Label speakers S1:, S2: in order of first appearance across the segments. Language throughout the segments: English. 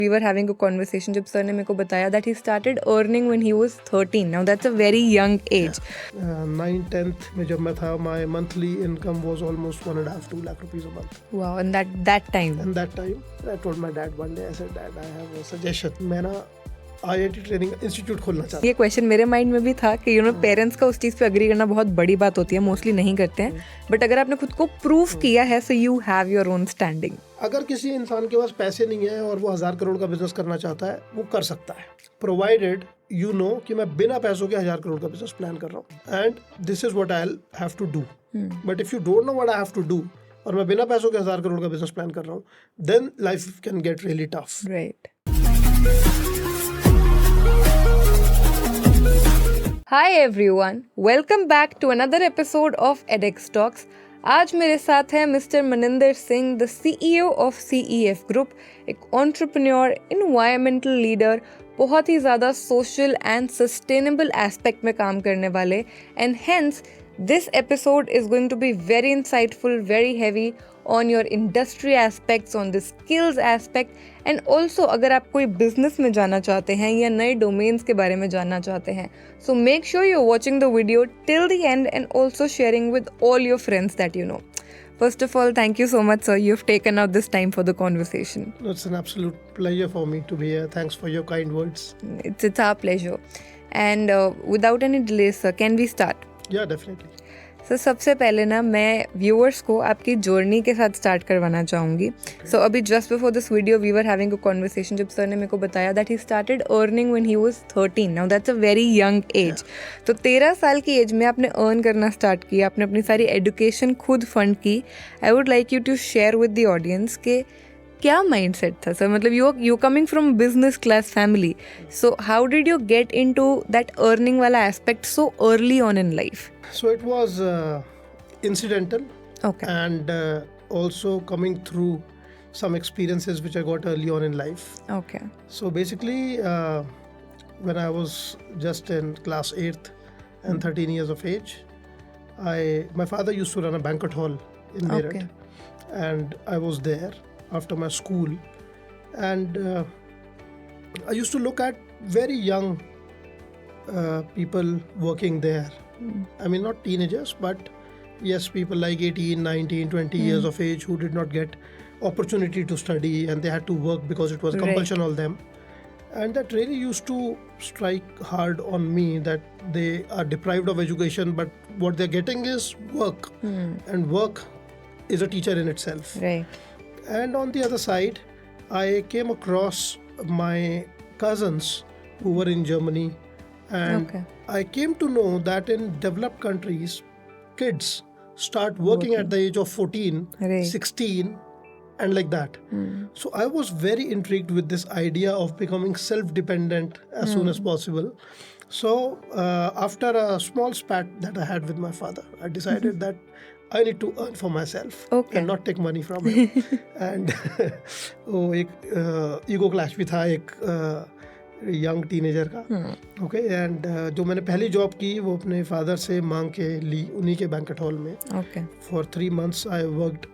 S1: We were having a conversation जब sir ने मेरे को बताया that he started earning when he was 13. Now that's a very young age.
S2: 9th-10th में जब मैं था, my monthly income was almost 1.5-2 lakh rupees a month.
S1: Wow, and that time.
S2: And that time, I told my dad one day, I said, Dad, I have a suggestion. मैं ना IIT training institute खोलना चाहता हूँ.
S1: ये question मेरे mind में भी था कि पेरेंट्स का उस चीज़ पे अग्री करना बहुत बड़ी बात होती है, मोस्टली नहीं करते हैं. बट अगर आपने खुद को प्रूव किया है, so you have your own standing.
S2: अगर किसी इंसान के पास पैसे नहीं है और वो 1000 करोड़ का बिजनेस करना चाहता है, वो कर सकता है, प्रोवाइडेड यू नो कि मैं बिना पैसों के 1000 करोड़ का बिजनेस प्लान कर रहा हूँ, and this is what I have to do. But if you don't know what I have to do और मैं बिना पैसों के 1000 करोड़ का बिजनेस प्लान कर रहा हूँ, then life can get really tough.
S1: Right. Hi everyone, welcome back to another episode of edX Talks. आज मेरे साथ है mister Maninder Singh, the CEO of CEF group, एक एंटरप्रेन्योर, एनवायरमेंटल लीडर, बहुत ही ज़्यादा सोशल एंड सस्टेनेबल एस्पेक्ट में काम करने वाले. And hence this episode is going to be very insightful, very heavy on your industry aspects, on the skills aspect, and also अगर आप कोई business में जाना चाहते हैं या नए domains के बारे में जानना चाहते हैं, so make sure you're watching the video till the end and also sharing with all your friends that you know. First of all, thank you so much, sir. You've taken out this time for the conversation.
S2: It's an absolute pleasure for me to be here. Thanks for your kind words.
S1: It's our pleasure. And without any delay, sir, can we start?
S2: Yeah, definitely.
S1: सो सबसे पहले ना मैं viewers को आपकी journey के साथ start करवाना चाहूँगी. सो अभी just before this video we were having a conversation जब सर ने मेरे को बताया that he started earning when he was 13. Now that's a very young age. तो 13 साल की एज में आपने अर्न करना स्टार्ट किया, आपने अपनी सारी एजुकेशन खुद फंड की. I would like you to share with the audience के क्या माइंडसेट था सर? मतलब you coming from business class family, so how did you get into that earning वाला aspect so early on in life?
S2: So it was incidental.
S1: Okay.
S2: And also coming through some experiences which I got early on in life.
S1: Okay.
S2: So basically, when I was just in class 8th and 13 years of age, my father used to run a banquet hall in Meerut.
S1: Okay.
S2: And I was there after my school, and I used to look at very young people working there. I mean, not teenagers, but yes, people like 18, 19, 20 years of age who did not get opportunity to study and they had to work because it was compulsion on them. And that really used to strike hard on me, that they are deprived of education, but what they're getting is work. And work is a teacher in itself.
S1: Right.
S2: And on the other side, I came across my cousins who were in Germany. And I came to know that in developed countries, kids start working at the age of 14, 16, and like that. So I was very intrigued with this idea of becoming self-dependent as soon as possible. So after a small spat that I had with my father, I decided that I need to earn for myself and not take money from him. And वो एक ego clash भी था एक young teenager का. Okay. And जो मैंने पहली job की वो अपने फादर से मांग के ली उन्हीं के बैंक्वेट हॉल में.
S1: Okay.
S2: For 3 months I worked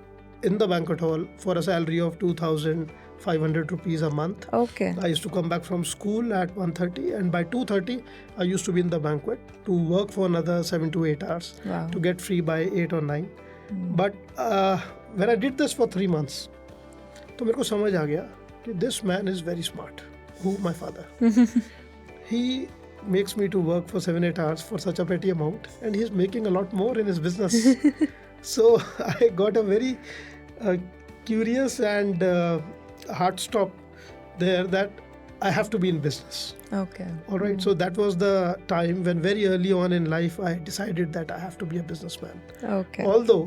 S2: in the banquet hall for a salary of 2,500 rupees a month.
S1: Okay.
S2: I used to come back from school at 1:30, and by 2:30 I used to be in the banquet to work for another 7 to 8 hours.
S1: Wow.
S2: To get free by 8 or 9. But when I did this for 3 months, तो मेरे को समझ आ गया कि this man is very smart. Who? My father. He makes me to work for 7-8 hours for such a petty amount, and he's making a lot more in his business. So I got a very curious and hard stop there that I have to be in business.
S1: Okay.
S2: All right. So that was the time when very early on in life I decided that I have to be a businessman.
S1: Okay.
S2: Although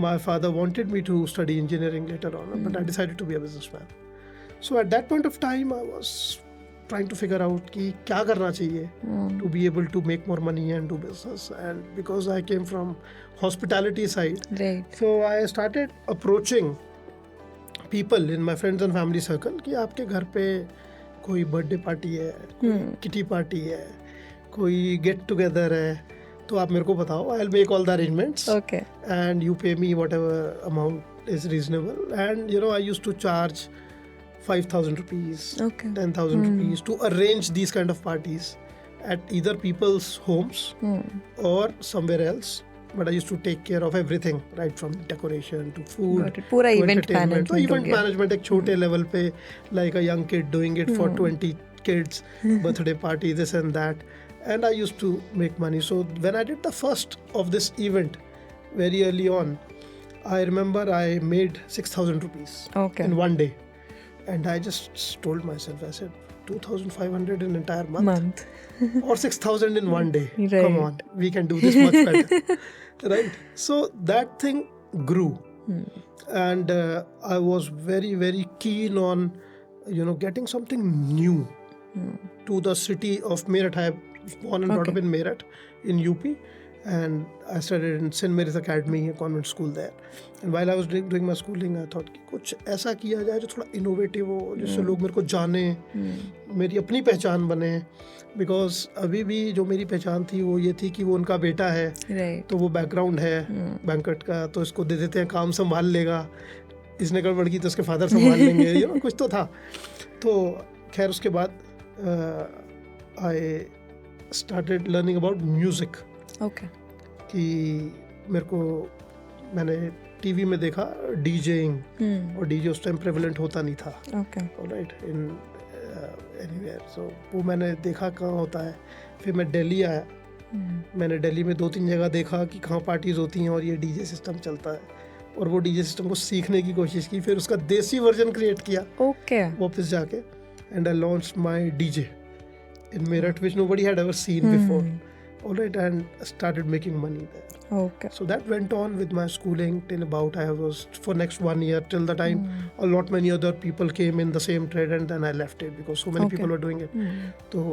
S2: my father wanted me to study engineering later on, but I decided to be a businessman. So at that point of time, I was trying to figure out कि क्या करना चाहिए to be able to make more money and do business. And because I came from hospitality side,
S1: Right.
S2: so I started approaching people in my friends and family circle कि आपके घर पे कोई birthday party है, कोई kitty party है, कोई get together है, तो आप मेरे को बताओ. I'll make all the arrangements.
S1: Okay.
S2: And you pay me whatever amount is reasonable. And I used to charge 5,000 rupees,
S1: Okay.
S2: 10,000 rupees to arrange these kind of parties at either people's homes or somewhere else. But I used to take care of everything, right from decoration to food,
S1: Got it. पूरा
S2: to
S1: event
S2: entertainment.
S1: management
S2: तो
S1: हो
S2: event
S1: गया.
S2: management एक छोटे level पे, like a young kid doing it for 20 kids, birthday party, this and that. And I used to make money. So when I did the first of this event very early on, I remember I made 6,000 rupees
S1: Okay.
S2: in one day. And I just told myself, I said, 2,500 in entire month. Or 6,000 in one day.
S1: Right.
S2: Come on, we can do this much better. Right? So that thing grew. And I was very, very keen on, getting something new to the city of Meerut. I was born and brought up in Meerut in UP. And I studied in St. Mary's Academy, a convent school there. And while I was doing my schooling, I thought कि कुछ ऐसा किया जाए जो थोड़ा innovative हो, जिससे लोग मेरे को जाने, मेरी अपनी पहचान बने. बिकॉज अभी भी जो मेरी पहचान थी वो ये थी कि वो उनका बेटा है,
S1: Right.
S2: तो वो बैकग्राउंड है बैंकट का, तो इसको दे देते हैं, काम संभाल लेगा, इसने गड़बड़ की तो उसके फादर संभाल लेंगे, कुछ तो था. तो खैर उसके बाद I started learning about music.
S1: Okay.
S2: कि मैंने टीवी में देखा डीजेइंग, और डीजे उस टाइम प्रेवलेंट होता नहीं था.
S1: Okay.
S2: राइट इन एनीवेयर. सो वो मैंने देखा कहाँ होता है. फिर मैं दिल्ली आया. मैंने दिल्ली में 2-3 जगह देखा कि कहाँ पार्टीज होती हैं और ये डीजे सिस्टम चलता है, और वो डीजे सिस्टम को सीखने की कोशिश की. फिर उसका देसी वर्जन क्रिएट किया
S1: Okay.
S2: वापस जाके. And I launched my DJ in Meerut, which nobody had ever seen before. All right, and started making money there.
S1: Okay.
S2: So that went on with my schooling till about I was for next 1 year, till the time a lot many other people came in the same trade, and then I left it because so many people were doing it. तो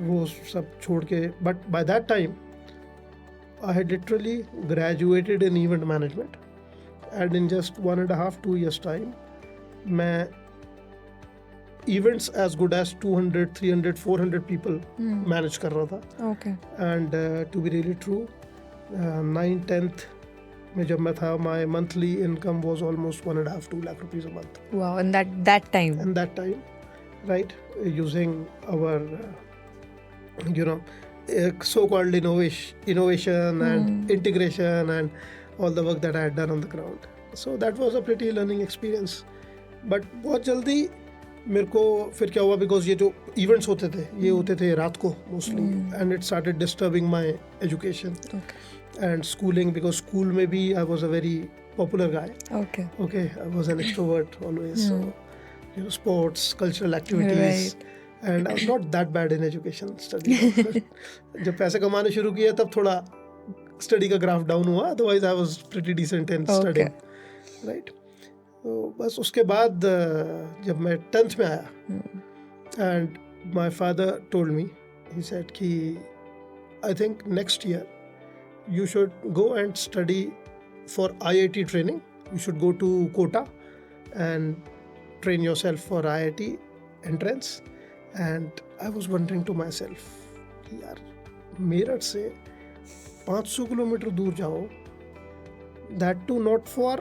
S2: वो सब छोड़ के, but by that time I had literally graduated in event management, and in just 1.5-2 years time मैं events as good as 200, 300, 400 people manage कर रहा था.
S1: Okay.
S2: And to be really true, 9th-10th में जब मैं था, my monthly income was almost 1.5-2 lakh rupees a month.
S1: Wow. And that time.
S2: And that time, right, using our so-called innovation and integration and all the work that I had done on the ground. So that was a pretty learning experience. But बहुत जल्दी मेरे को फिर क्या हुआ, because ये जो events होते थे ये होते थे रात को mostly, and it started disturbing my education and schooling, because school में भी I was a very popular guy. Okay, I was an extrovert always. So sports, cultural activities, and I was not that bad in education study. जब पैसे कमाने शुरू किए तब थोड़ा study का ग्राफ डाउन हुआ, otherwise I was pretty decent in studying. Right. तो बस उसके बाद जब मैं 10th में आया, and my father told me, he said कि I think next year you should go and study for IIT training. You should go to Kota and train yourself for IIT entrance. And I was wondering to myself, यार मेरठ से 500 kilometre दूर जाओ, that too not for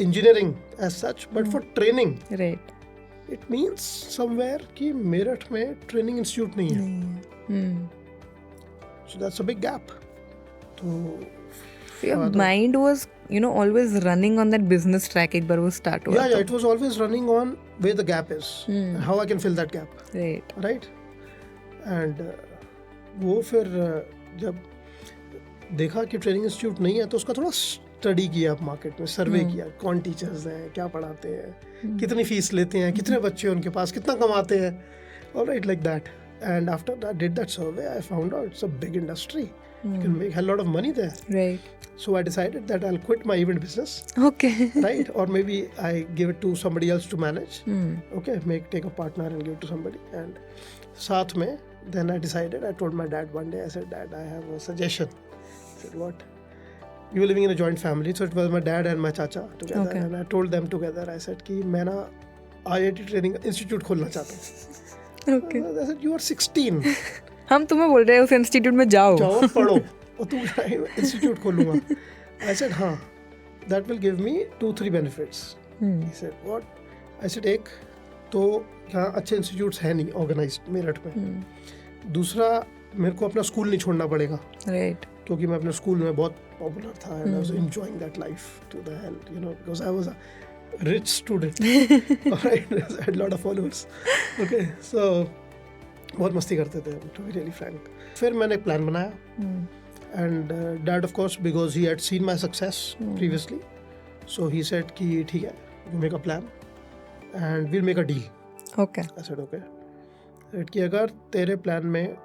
S2: engineering as such, but for training.
S1: Right.
S2: It means somewhere कि मेरठ में training institute नहीं है. So that's a big gap. तो
S1: your mind was, always running on that business track. एक बार वो start हुआ.
S2: Yeah, it was always running on where the gap is and how I can fill that gap. Right. And वो फिर जब देखा कि training institute नहीं है तो उसका थोड़ा स्टडी किया, मार्केट में सर्वे किया, कौन टीचर्स हैं, क्या पढ़ाते हैं, कितनी फीस लेते हैं, कितने बच्चे उनके पास, कितना कमाते हैं. All right, like that. And after I did that survey, I found out it's a big industry. You can make a lot of money there.
S1: Right.
S2: So I decided that I'll quit my event business.
S1: Okay.
S2: Right? Or maybe I give it to somebody else to manage. Okay, take a partner and give it to somebody. And साथ में, then I decided, I told my dad one day, I said, Dad, I have a suggestion. He said, what? We were living in a joint family, so it was my dad and my chacha together.
S1: Okay.
S2: And I told them together, I said कि मैं ना IIT training institute खोलना चाहता हूँ.
S1: Okay.
S2: I said, you are 16.
S1: हम तुम्हें बोल रहे हैं उस इंस्टीट्यूट में जाओ
S2: पढ़ो और तुम इंस्टीट्यूट खोलूंगा. I said हाँ, that will give me 2-3 benefits. He said what? I said एक, तो यहाँ अच्छे इंस्टीट्यूट्स हैं नहीं ऑर्गेनाइज्ड मेरठ में। दूसरा, मेरे को अपना स्कूल नहीं छोड़ना पड़ेगा,
S1: राइट,
S2: क्योंकि मैं अपने स्कूल में बहुत पॉपुलर था and I was enjoying that life to the hell, you know, because I was a rich student, alright, I had lot of followers, okay, so बहुत मस्ती करते थे, टू बी रियली फ्रैंक। फिर मैंने एक प्लान बनाया and dad of course, because he had seen my success previously, so he said कि ठीक है, you make a plan and we'll make a deal.
S1: Okay,
S2: I said okay, said कि अगर तेरे प्लान में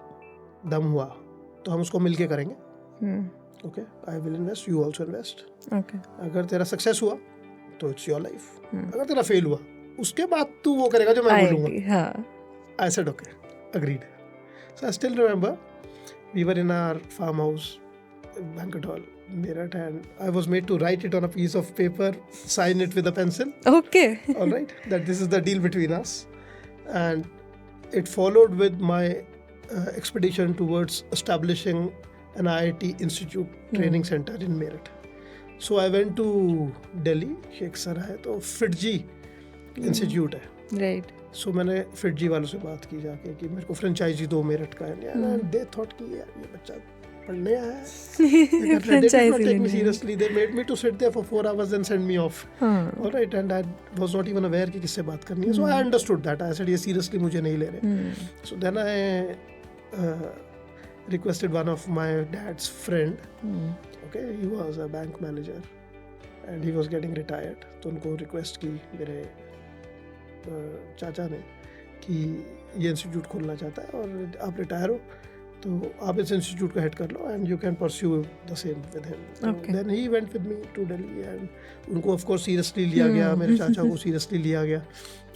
S2: दम हुआ तो हम उसको मिलके करेंगे, okay, I will invest, you also invest.
S1: Okay,
S2: अगर तेरा सक्सेस हुआ तो इट्स योर लाइफ, अगर तेरा फेल हुआ उसके बाद तू वो करेगा जो मैं बोलूँगा।
S1: हाँ,
S2: I said okay, agreed. So I still remember we were in our farmhouse, banquet hall, Meerut, and I was made to write it on a piece of paper, sign it with a pencil.
S1: okay,
S2: All right, that this is the deal between us, and it followed with my expedition towards establishing an IIT Institute training center in Meerut. So I went to Delhi, Sheikh Sarai, तो FITGI Institute है,
S1: right,
S2: सो मैंने FITGI वालों से बात की जाके कि मेरे को फ्रेंचाइजी दो मेरठ का है, एंड दे थॉट कि यार ये बच्चा पढ़ने आया है,
S1: franchisee
S2: take me seriously, they made me to sit there for 4 hours and send me off, alright, and I was not even aware कि किससे बात करनी है, so I understood that, I said ये सीरियसली मुझे नहीं ले रहे, so then I requested one of my dad's friend, okay, he was a bank manager and he was getting retired, तो उनको रिक्वेस्ट की मेरे चाचा ने कि ये इंस्टीट्यूट खोलना चाहता है और आप रिटायर हो तो आप इस इंस्टीट्यूट का हेड कर लो and you can pursue the same with him. Then he went with me to Delhi and उनको ऑफ कोर्स सीरियसली लिया गया, मेरे चाचा को सीरियसली लिया गया,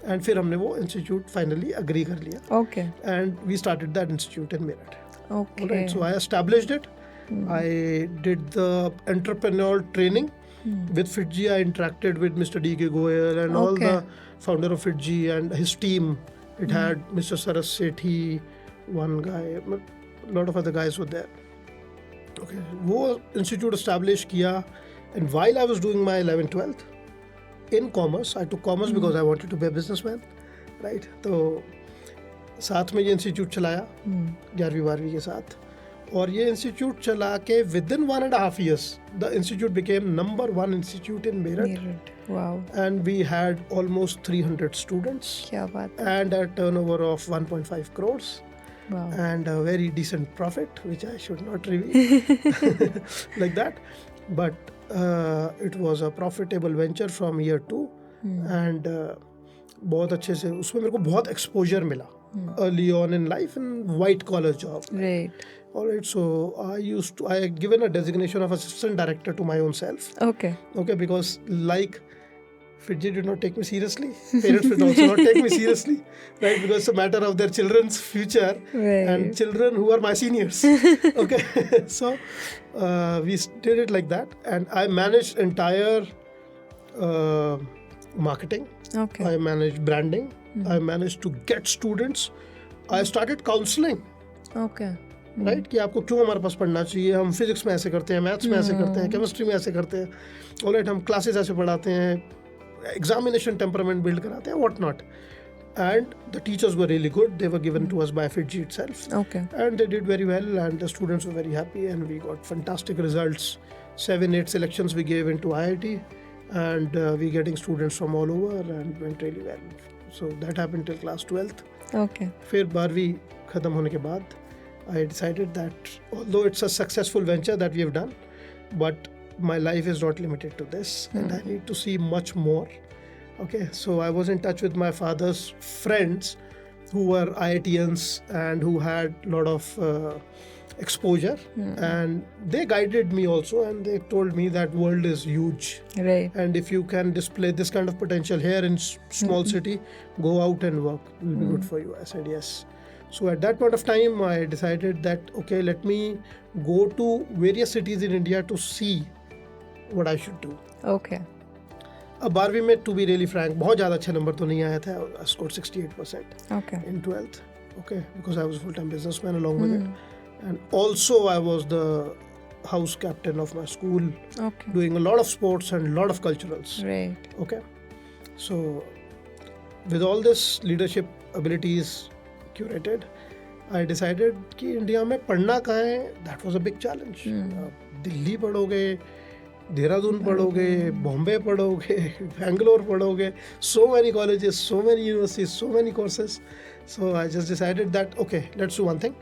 S2: एंड फिर हमने वो इंस्टीट्यूट फाइनली अग्री कर लिया,
S1: okay,
S2: and we started that institute in Meerut.
S1: Okay,
S2: Alright, so I established it. I did the entrepreneurial training. With FITGI, I interacted with Mr. D.K. Goyal and all the founder of FITGI and his team. It had Mr. Saras Sethi, one guy, a lot of other guys were there. Okay, वो institute established किया, and while I was doing my 11th 12th in commerce, I took commerce because I wanted to be a businessman, right? तो साथ में ये institute चलाया 11वीं 12वीं के साथ, और ये इंस्टीट्यूट चला के within 1.5 years the institute became number 1 institute in Meerut,
S1: wow,
S2: and we had almost 300 students,
S1: क्या बात,
S2: and a turnover of 1.5 crores,
S1: wow,
S2: and a very decent profit, which I should not reveal like that, but it was a profitable venture from year 2, and बहुत अच्छे से उसमें मेरे को बहुत exposure मिला early on in life in white collar job,
S1: right,
S2: all right, so I given a designation of assistant director to my own self,
S1: okay,
S2: because like FITGI did not take me seriously, parents did also not take me seriously, right, because it's a matter of their children's future,
S1: right,
S2: and children who are my seniors, okay, so we did it like that, and I managed entire marketing,
S1: okay,
S2: I managed branding, I managed to get students, I started counseling,
S1: okay,
S2: right, कि आपको क्यों हमारे पास पढ़ना चाहिए, हम physics में ऐसे करते हैं, मैथ्स में ऐसे करते हैं, केमिस्ट्री में ऐसे करते हैं, ऑलराइट, हम क्लासेस ऐसे पढ़ाते हैं, एग्जामिनेशन टेम्परामेंट बिल्ड कराते हैं, what not, and the teachers were really good, they were given to us by FITGI itself,
S1: okay,
S2: and they did very well, and the students were very happy, and we got fantastic results. 7-8 selections we gave into IIT, and we getting students from all over, and went really well. So that happened till class 12th.
S1: okay,
S2: फिर 12वीं खत्म होने के बाद I decided that although it's a successful venture that we have done, but my life is not limited to this, and I need to see much more. Okay, so I was in touch with my father's friends who were IITians and who had a lot of exposure, and they guided me also, and they told me that world is huge,
S1: right,
S2: and if you can display this kind of potential here in small city, go out and work, it will be good for you. I said yes. So at that point of time, I decided that okay, let me go to various cities in India to see what I should do.
S1: okay,
S2: अब 12वीं में, to be really frank, बहुत ज़्यादा अच्छे number तो नहीं आया था. I scored 68%
S1: okay,
S2: in 12th, okay, because I was a full-time businessman along with it, and also I was the house captain of my school,
S1: okay,
S2: doing a lot of sports and a lot of culturals.
S1: right,
S2: Okay, so with all this leadership abilities curated, I decided कि India में पढ़ना कहाँ है. That was a big challenge. Delhi पढ़ोगे, देहरादून पढ़ोगे, बॉम्बे पढ़ोगे, बैंगलोर पढ़ोगे, so many colleges, so many universities, so many courses. So I just decided that okay, let's do one thing.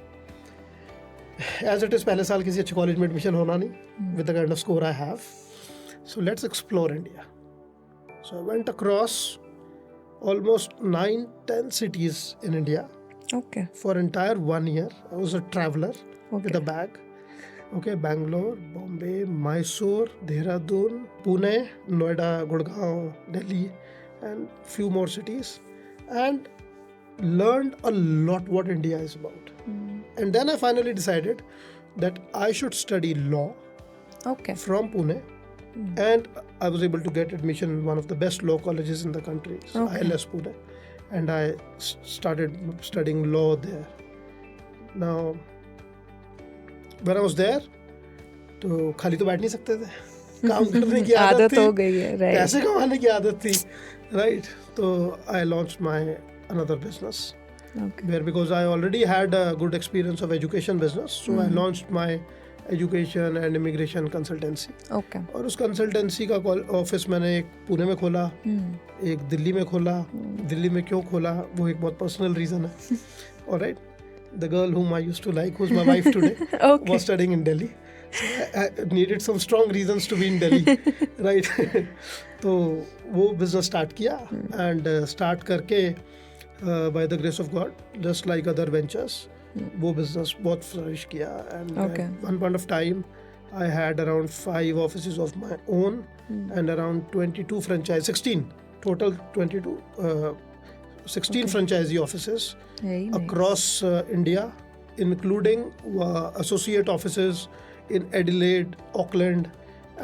S2: As it is, पहले साल किसी अच्छे कॉलेज में एडमिशन होना नहीं, with the kind of score I have. So let's explore India. So I went across almost 9-10 cities in India.
S1: Okay.
S2: For entire 1 year. I was a traveler with
S1: Okay.
S2: a bag. Okay, Bangalore, Bombay, Mysore, Dehradun, Pune, Noida, Gurgaon, Delhi, and few more cities, and learned a lot what India is about. And then I finally decided that I should study law
S1: Okay.
S2: from Pune, and I was able to get admission in one of the best law colleges in the country,
S1: Okay.
S2: ILS Pune, and I started studying law there. Now, when I was there, तो खाली तो बैठ नहीं सकते थे, काम करने की आदत
S1: आदत
S2: थी,
S1: हो गई है, right.
S2: पैसे कमाने की आदत थी, right? तो I launched my another business.
S1: Okay.
S2: Where because I already had a good experience of education business, so I launched my education and immigration consultancy.
S1: Okay.
S2: और उस consultancy का ऑफिस मैंने एक पुणे में खोला, एक दिल्ली में खोला. दिल्ली में क्यों खोला वो एक बहुत पर्सनल रीजन है. Alright, the girl whom I used to like, who's my wife today,
S1: Okay.
S2: was studying in Delhi. So I needed some strong reasons to be in Delhi, right? तो वो business start किया, and start करके by the grace of God, just like other ventures, वो business बहुत flourish किया, and
S1: Okay.
S2: at one point of time I had around 5 offices of my own and around 22 franchise, 16 total 22, 16 franchisee offices
S1: Very nice.
S2: across India, including associate offices in Adelaide, Auckland,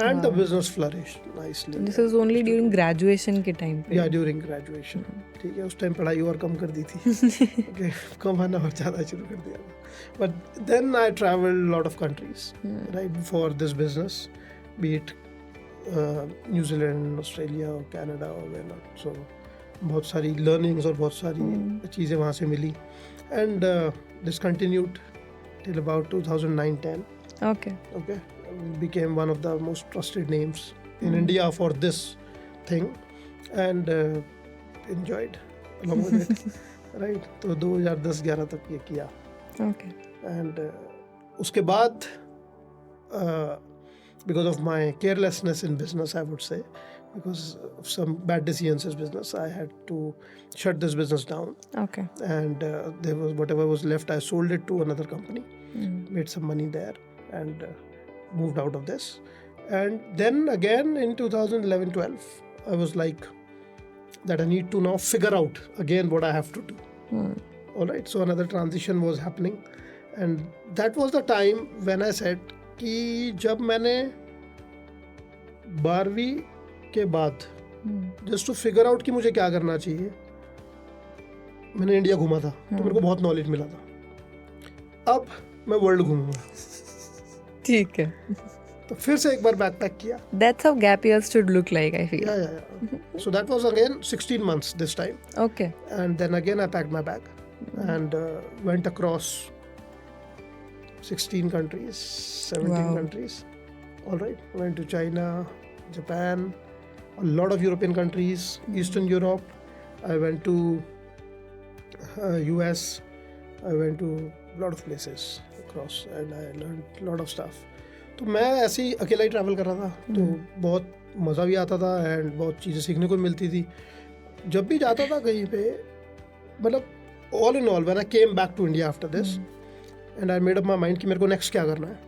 S2: and the business flourished nicely.
S1: This is only during graduation के time पे.
S2: Yeah, during graduation. ठीक है, उस time पढ़ाई और कम कर दी थी. Okay, कमाना और ज़्यादा शुरू कर दिया था. But then I traveled a lot of countries, right, for this business, be it New Zealand, Australia, or Canada, or where not. So बहुत सारी learnings और बहुत सारी चीज़ें वहाँ से मिली, and this continued till about 2009-10.
S1: Okay.
S2: Okay, became one of the most trusted names in India for this thing, and enjoyed along with it. Right, तो 2010-11 तक ये किया,
S1: Okay.
S2: and उसके बाद because of my carelessness in business, I would say, because of some bad decisions in business, I had to shut this business down,
S1: Okay.
S2: and there was whatever was left, I sold it to another company, made some money there, and moved out of this. And then again in 2011-12, I was like that I need to now figure out again what I have to do. All right, so another transition was happening, and that was the time when I said कि जब मैंने 12वीं के बाद just to figure out कि मुझे क्या करना चाहिए, मैंने इंडिया घूमा था, तो मेरे को बहुत नॉलेज मिला था. अब मैं वर्ल्ड घूमूंगा,
S1: ठीक है.
S2: तो फिर से एक बार बैकपैक किया.
S1: That's how gap years should look like, I feel.
S2: Yeah. So that was again 16 months this time,
S1: Okay.
S2: and then again I packed my bag and went across 16 countries, 17
S1: Wow.
S2: countries. All right, went to China, Japan, a lot of European countries, Eastern Europe. I went to US. I went to a lot of places across, and I learned a lot of stuff. तो मैं ऐसे ही अकेला ही travel कर रहा था, तो बहुत मज़ा भी आता था एंड बहुत चीज़ें सीखने को मिलती थी. जब भी जाता था कहीं पे, मतलब all in all when I came back to India after this, and I made up my mind कि मेरे को नेक्स्ट क्या करना है.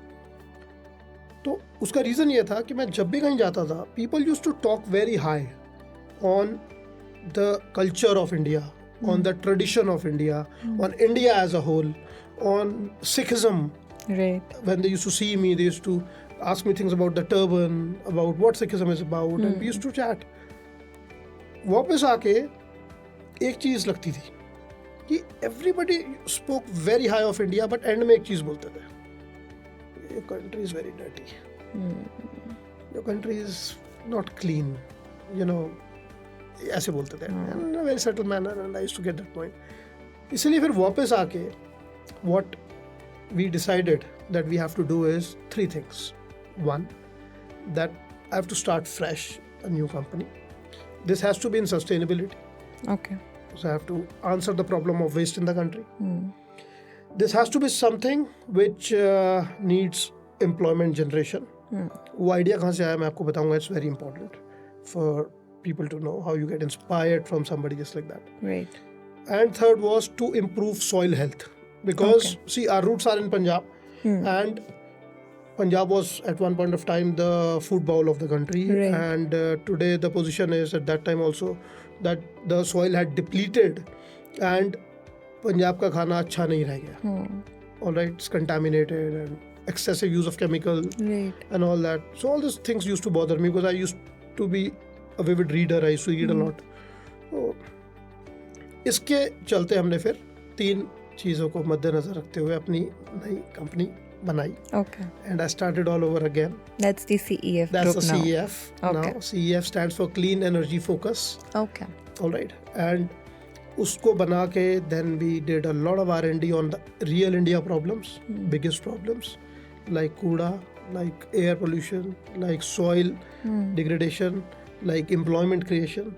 S2: तो उसका रीज़न ये था कि मैं जब भी कहीं जाता था, people used to talk very high on the culture of India, on the tradition of India, on India as a whole, on Sikhism.
S1: Right.
S2: When they used to see me, they used to ask me things about the turban, about what Sikhism is about, and we used to chat. वापस आके एक चीज़ लगती थी कि everybody spoke very high of India, but end में एक चीज़ बोलते थे, your country is very dirty, your country is not clean, you know, ऐसे बोलते थे, in a very subtle manner, and I used to get that point. इसलिए फिर वापस आके what we decided that we have to do is 3 things. One, that I have to start fresh, a new company. This has to be in sustainability.
S1: Okay.
S2: So I have to answer the problem of waste in the country. This has to be something which needs employment generation. वो idea कहाँ से आया मैं आपको बताऊंगा. It's very important for people to know how you get inspired from somebody just like that.
S1: Right.
S2: And third was to improve soil health, because see, our roots are in Punjab, and Punjab was at one point of time the food bowl of the country,
S1: Right.
S2: and today the position is at that time also that the soil had depleted and Punjab का खाना अच्छा नहीं रह गया. All right, it's contaminated and excessive use of chemical
S1: Right.
S2: and all that. So all these things used to bother me because I used to be a vivid reader. I used to read a lot. So, इसके चलते हमने फिर 3 चीज़ों को मद्देनजर रखते हुए अपनी नई कंपनी बनाई.
S1: Okay.
S2: And I started all over again.
S1: That's the CEF
S2: That's
S1: group
S2: the
S1: now.
S2: CEF.
S1: Okay.
S2: Now CEF stands for Clean Energy Focus.
S1: Okay.
S2: All right. And उसको बना के then we did a lot of R&D on the real India problems, biggest problems like कूड़ा, like air pollution, like soil degradation, like employment creation.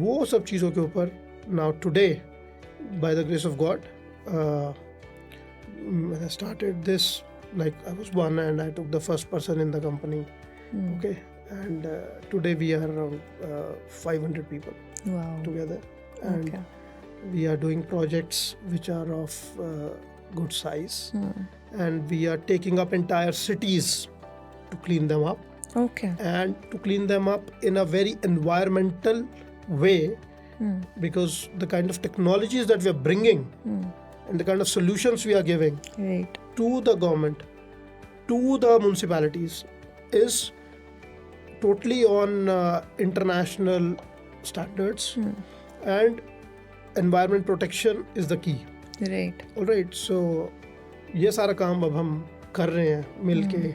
S2: वो सब चीज़ों के ऊपर now today, by the grace of God, when I started this, like I was one and I took the first person in the company. Okay, and today we are around 500 people
S1: Wow.
S2: together, and
S1: Okay.
S2: we are doing projects which are of good size, and we are taking up entire cities to clean them up,
S1: Okay.
S2: and to clean them up in a very environmental way, because the kind of technologies that we are bringing and the kind of solutions we are giving
S1: Right.
S2: to the government, to the municipalities, is totally on international standards, and environment protection is the key.
S1: Right.
S2: All right, so ये सारा काम अब हम कर रहे हैं मिलके.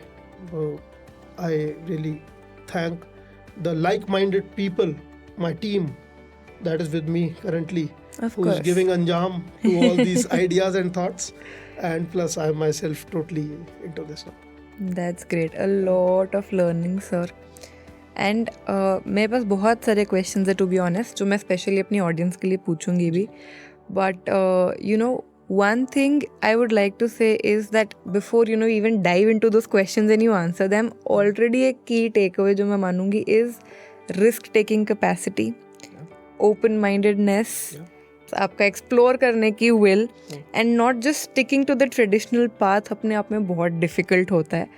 S2: I really thank the like-minded people, my team that is with me currently,
S1: Of
S2: who's
S1: course.
S2: giving anjam to all these ideas and thoughts, and plus I myself totally into this now.
S1: That's great. A lot of learning, sir. And मेरे पास बहुत सारे questions है to be honest, जो मैं specially अपनी audience के लिए पूछूंगी भी. But you know one thing I would like to say is that before you know even dive into those questions and you answer them, already a key takeaway जो मैं मानूंगी is risk taking capacity, open mindedness, आपका explore करने की will, and not just sticking to the traditional path अपने आप में बहुत डिफिकल्ट होता है.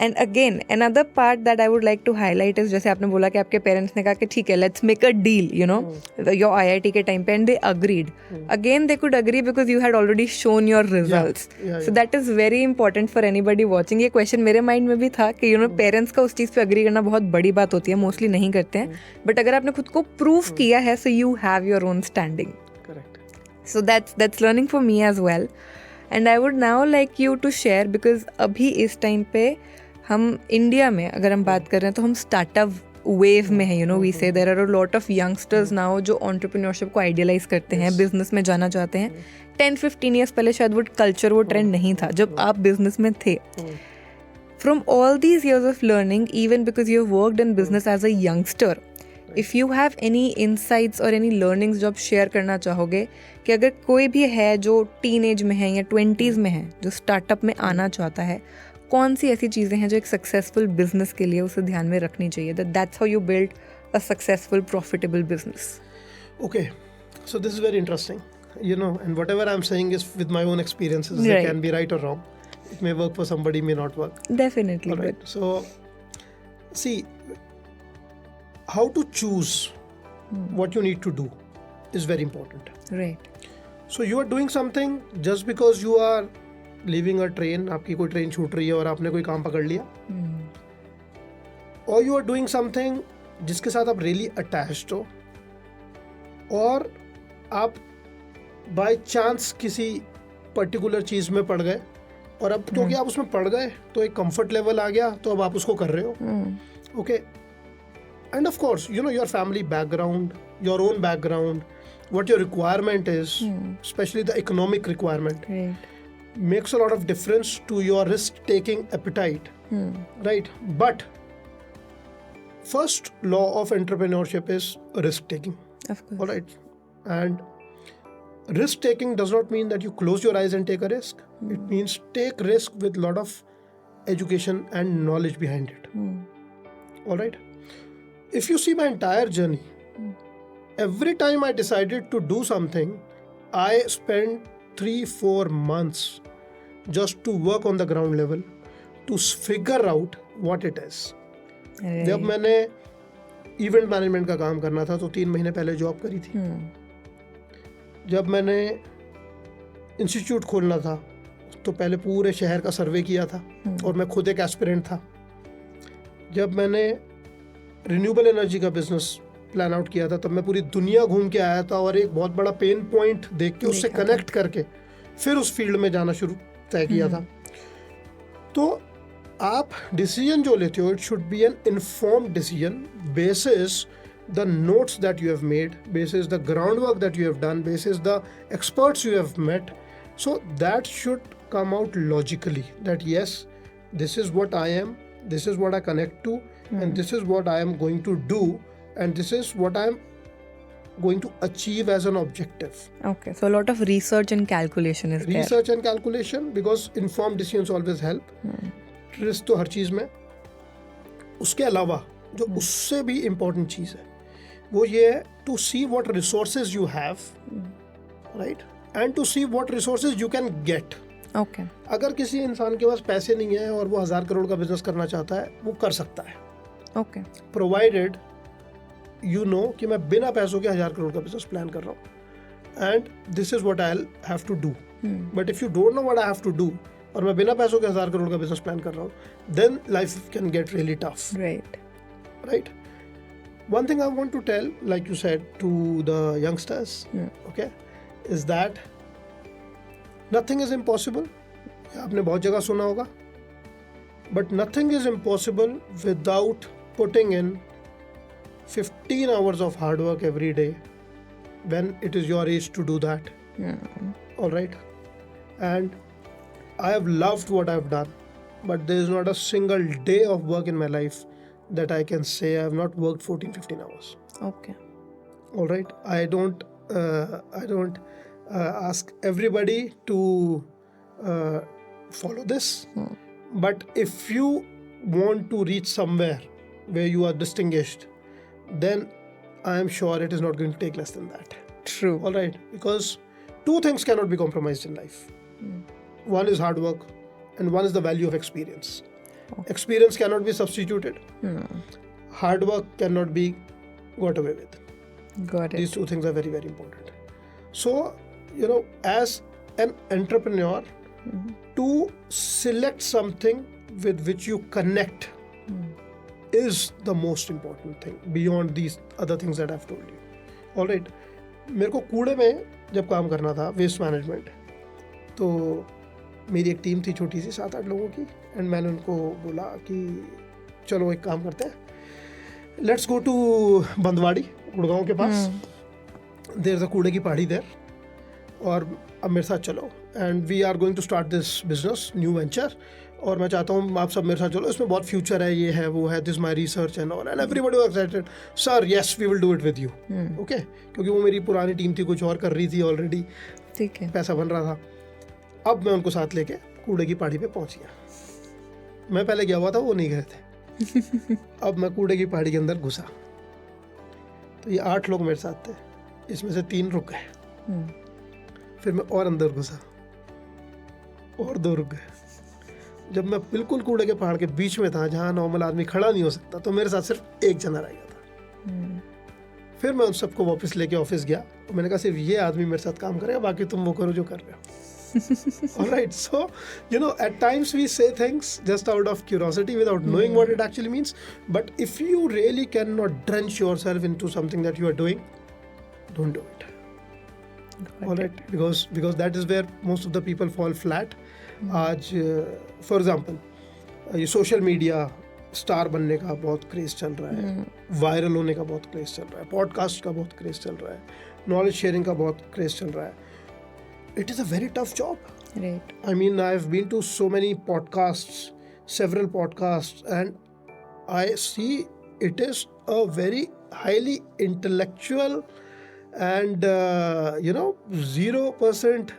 S1: And again another part that I would like to highlight is, जैसे आपने बोला कि आपके पेरेंट्स ने कहा कि ठीक है let's make a deal, you know, your IIT के टाइम पे, and they agreed. Again they could agree because you had already shown your results. So that is very important for anybody watching. ये question मेरे mind में भी था कि you know parents का उस चीज़ पे अग्री करना बहुत बड़ी बात होती है, मोस्टली नहीं करते हैं. बट अगर आपने खुद को प्रूव किया है, so you have your own standing. So that's learning for me as well. And I would now like you to share, because अभी इस टाइम पे हम इंडिया में अगर हम बात कर रहे हैं तो हम स्टार्टअप वेव में है. You know we say there are a lot of youngsters now जो एंटरप्रेन्योरशिप को आइडियलाइज करते हैं, बिजनेस में जाना चाहते हैं. 10-15 ईयर्स पहले शायद वो कल्चर, वो ट्रेंड नहीं था जब आप बिजनेस में थे. From all these years of learning, even because you have worked in business as a youngster, if you have any insights or any learnings जो आप शेयर करना चाहोगे, कि अगर कोई भी है जो टीनेज में है या 20s में है जो स्टार्टअप में आना चाहता है, कौन सी ऐसी चीज़ें हैं जो एक सक्सेसफुल बिजनेस के लिए उसे ध्यान में रखनी चाहिए, that's how you build a successful profitable business.
S2: Okay, so this is very interesting, you know, and whatever I'm saying is with my own experiences. They
S1: Right.
S2: can be right or wrong. It may work for somebody, may not work.
S1: Definitely.
S2: All right. So, see, how to choose what you need to do is very important.
S1: Right.
S2: So you are doing something just because you are leaving a train, आपकी कोई train छूट रही है और आपने कोई काम पकड़ लिया, or you are doing something जिसके साथ आप really attached हो, और आप by chance किसी particular चीज़ में पड़ गए, और अब क्योंकि आप उसमें पड़ गए तो एक comfort level आ गया, तो अब आप उसको कर रहे हो. Okay, And of course, your family background, your own background, what your requirement is, especially the economic requirement,
S1: Right.
S2: makes a lot of difference to your risk-taking appetite, right? But first law of entrepreneurship is risk-taking,
S1: Of course.
S2: all right? And risk-taking does not mean that you close your eyes and take a risk. It means take risk with a lot of education and knowledge behind it, all right? If you see my entire journey, every time I decided to do something, I spent 3-4 months just to work on the ground level to figure out what it is.
S1: Right.
S2: जब मैंने event management का काम करना था तो 3 महीने पहले job करी थी. जब मैंने इंस्टीट्यूट खोलना था तो पहले पूरे शहर का सर्वे किया था और मैं खुद एक एस्पिरेंट था. जब मैंने रिन्यूएबल एनर्जी का बिजनेस प्लान आउट किया था तब मैं पूरी दुनिया घूम के आया था और एक बहुत बड़ा पेन पॉइंट देख के उससे कनेक्ट करके फिर उस फील्ड में जाना शुरू तय किया था. तो आप डिसीजन जो लेते हो, it should be N informed decision basis the notes that you have made, basis the groundwork that you have done, basis the experts you have met. So that should come out logically that yes, this is what I am, this is what I connect to, and this is what I am going to do, and this is what I am going to achieve as an objective.
S1: Okay, so a lot of research and calculation is there.
S2: Research and calculation, because informed decisions always help. Risk तो हर चीज में. उसके अलावा जो उससे भी important चीज है वो ये है to see what resources you have, right, and to see what resources you can get.
S1: Okay.
S2: अगर किसी इंसान के पास पैसे नहीं है और वो 1000 करोड़ का बिजनेस करना चाहता है, वो कर सकता है,
S1: Okay.
S2: प्रोवाइडेड यू नो कि मैं बिना पैसों के 1000 करोड़ का बिजनेस प्लान कर रहा हूँ and this is what I have to do. But if you don't know what I have to do और मैं बिना पैसों के 1000 करोड़ का बिजनेस प्लान कर रहा हूँ, then life can get really tough.
S1: Right.
S2: Right. One thing I want to tell, like you said, to the youngsters, okay, is that nothing is impossible. आपने बहुत जगह सुना होगा, but nothing is impossible without putting in 15 hours of hard work every day when it is your age to do that. All right. And I have loved what I've done, but there is not a single day of work in my life that I can say I have not worked 14-15 hours.
S1: Okay.
S2: All right. I don't ask everybody to follow this, but if you want to reach somewhere where you are distinguished, then I am sure it is not going to take less than that.
S1: True.
S2: All right. Because two things cannot be compromised in life. One is hard work and one is the value of experience. Experience cannot be substituted. Hard work cannot be got away with.
S1: Got it.
S2: These two things are very, very important. So, as an entrepreneur, to select something with which you connect is the most important thing beyond these other things that I've told you. All right. मेरे को कूड़े में जब काम करना था, waste management, तो मेरी एक टीम थी छोटी सी 7-8 लोगों की, एंड मैंने उनको बोला कि चलो एक काम करते हैं, let's go to Bandhwari, Gurgaon के पास, देयर इज अ कूड़े की पहाड़ी देयर, और अब मेरे साथ चलो and we are going to start this business, new venture, और मैं चाहता हूँ आप सब मेरे साथ चलो, इसमें बहुत फ्यूचर है, ये है, वो है, this my research and all, and everybody was excited, sir yes we will do it with you. Okay, क्योंकि वो मेरी पुरानी टीम थी, कुछ और कर रही थी ऑलरेडी,
S1: ठीक है,
S2: पैसा बन रहा था. अब मैं उनको साथ लेके कूड़े की पहाड़ी पे पहुंच गया. मैं पहले गया हुआ था, वो नहीं गए थे. अब मैं कूड़े की पहाड़ी के अंदर घुसा तो ये 8 लोग मेरे साथ थे, इसमें से 3 रुक गए. फिर मैं और अंदर घुसा और 2 रुक गए. जब मैं बिल्कुल कूड़े के पहाड़ के बीच में था, जहाँ नॉर्मल आदमी खड़ा नहीं हो सकता, तो मेरे साथ सिर्फ 1 जना रह गया था. फिर मैं उन सबको वापस लेके ऑफिस गया और मैंने कहा सिर्फ ये आदमी मेरे साथ काम करेगा, बाकी तुम वो करो जो कर रहे हो. All right, so at times we say things just out of curiosity without knowing what it actually means, but if you really cannot drench yourself into something that you are doing, don't do it. All right, because that is where most of the people fall flat. आज for example, ये social media, star बनने का बहुत craze चल रहा है, viral होने का बहुत क्रेज चल रहा है, पॉडकास्ट का बहुत क्रेज चल रहा है, नॉलेज शेयरिंग का बहुत क्रेज चल रहा है. It is a very tough job.
S1: Right.
S2: I mean, I've been to so many podcasts, several podcasts, and I see it is a very highly intellectual and 0%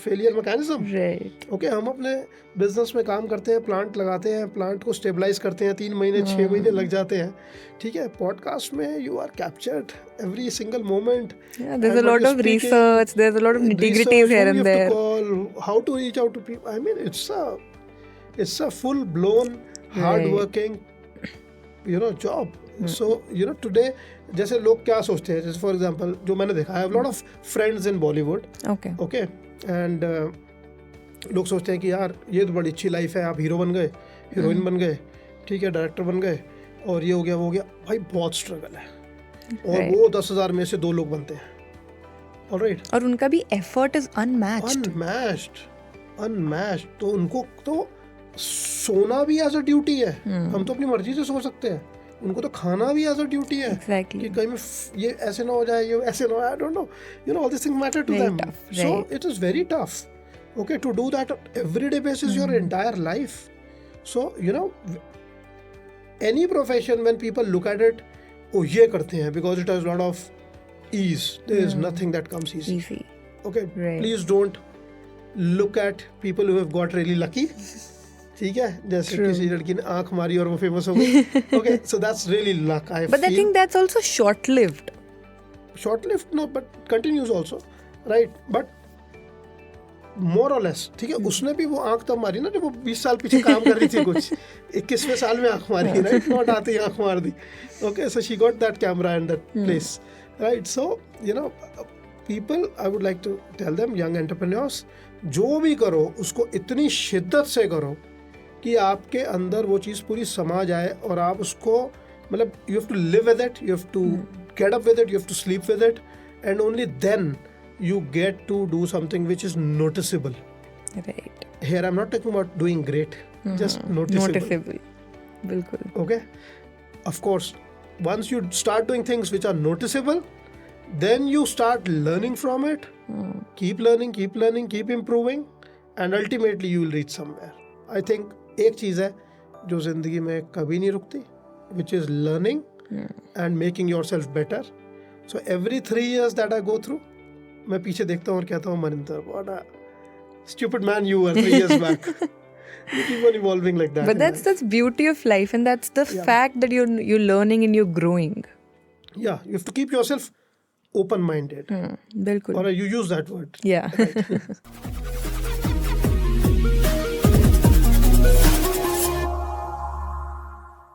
S2: failure mechanism.
S1: Right.
S2: Okay, हम अपने business में काम करते हैं, plant लगाते हैं, plant को stabilise करते हैं, 3 महीने 6 महीने लग जाते हैं. ठीक है, पॉडकास्ट में you are captured every single moment.
S1: Yeah, there's a lot of research, there's a lot of nitty-gritties here and there.
S2: How to reach out to people. I mean, it's a full blown hard working job. So today जैसे लोग क्या सोचते हैं, जैसे for example जो मैंने देखा, I have lot of friends in Bollywood. Okay and लोग सोचते हैं कि यार ये तो बड़ी अच्छी लाइफ है, आप हीरो बन गए, हीरोइन बन गए, ठीक है, डायरेक्टर बन गए, और ये हो गया वो हो गया. भाई बहुत स्ट्रगल है, और वो 10,000 में से 2 लोग बनते हैं. ऑलराइट,
S1: और उनका भी एफर्ट इज अनमैच्ड.
S2: तो उनको तो सोना भी एज अ ड्यूटी है. हम तो अपनी मर्जी से सो सकते हैं, उनको तो खाना भी एज अ ड्यूटी है.
S1: Exactly.
S2: कि कहीं में ये ऐसे ना हो जाए, ये ऐसे ना हो, I don't know, all this things matter to them. So it is very tough, okay, to do that on everyday basis your entire life. So any profession, when people look at it, oh ये करते हैं because it has a lot of ease. There is nothing that comes easy. Okay,
S1: Right.
S2: Please don't look at people who have got really lucky. ठीक है, जैसे किसी लड़की ने आंख मारी और वो फेमस हो गई. Okay, so that's really luck.
S1: But I think that's also short-lived.
S2: Short-lived, no, but continues also, right? But more or less, ठीक है, उसने भी वो आंख तब मारी ना जब वो 20 साल पीछे काम कर रही थी, कुछ 21वें साल में आंख मारी, right? Not आते ही आंख मार दी. Okay, so she got that camera and that place, right? So people, I would like to tell them, young entrepreneurs, जो भी करो उसको इतनी शिद्दत से करो कि आपके अंदर वो चीज़ पूरी समा जाए, और आप उसको मतलब you have to live with it, you have to get up with it, you have to sleep with it, and only then you get to do something which is noticeable.
S1: Right.
S2: Here I'm not talking about doing great, just noticeable.
S1: Bilkul.
S2: Okay, of course, once you start doing things which are noticeable, then you start learning from it. Keep learning, keep improving, and ultimately you will reach somewhere. I think एक चीज़ है जो जिंदगी में कभी नहीं रुकती, which is learning and making yourself better. So every 3 years that I go through, मैं पीछे देखता हूँ और कहता हूँ, Maninder, what a stupid man you were 3 years back. You keep on evolving like that.
S1: But that's beauty of life, and that's the fact that you're learning and you're growing.
S2: Yeah, you have to keep yourself open-minded.
S1: Bilkul.
S2: Or you use that word.
S1: Yeah.
S2: Right.